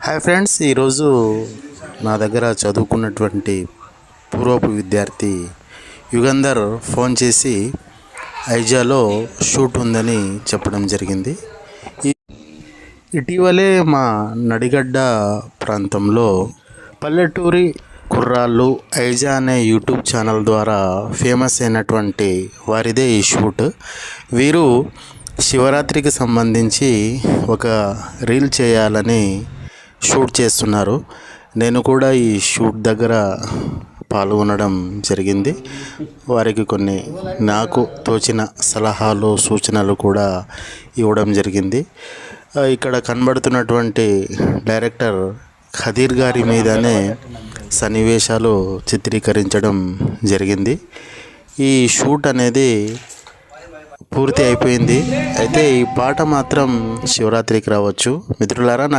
Hi friends, ఈరోజు నా దగ్గర చదువుకున్నటువంటి పూర్వపు విద్యార్థి యుగంధర్ ఫోన్ చేసి ఐజాలో షూట్ ఉందని చెప్పడం జరిగింది. ఇటీవలే మా నడిగడ్డ ప్రాంతంలో పల్లెటూరి కుర్రాళ్ళు ఐజా అనే యూట్యూబ్ ఛానల్ ద్వారా ఫేమస్ అయినటువంటి వారిదే ఈ షూట్. వీరు శివరాత్రికి సంబంధించి ఒక రీల్ చేయాలని షూట్ చేస్తున్నారు. నేను కూడా ఈ షూట్ దగ్గర పాల్గొనడం జరిగింది. వారికి కొన్ని నాకు తోచిన సలహాలు సూచనలు కూడా ఇవ్వడం జరిగింది. ఇక్కడ కనబడుతున్నటువంటి డైరెక్టర్ ఖదీర్ గారి మీదనే సన్నివేశాలు చిత్రీకరించడం జరిగింది. ఈ షూట్ అనేది పూర్తి అయిపోయింది. అయితే ఈ పాట మాత్రం శివరాత్రికి రావచ్చు. మిత్రులారా, నా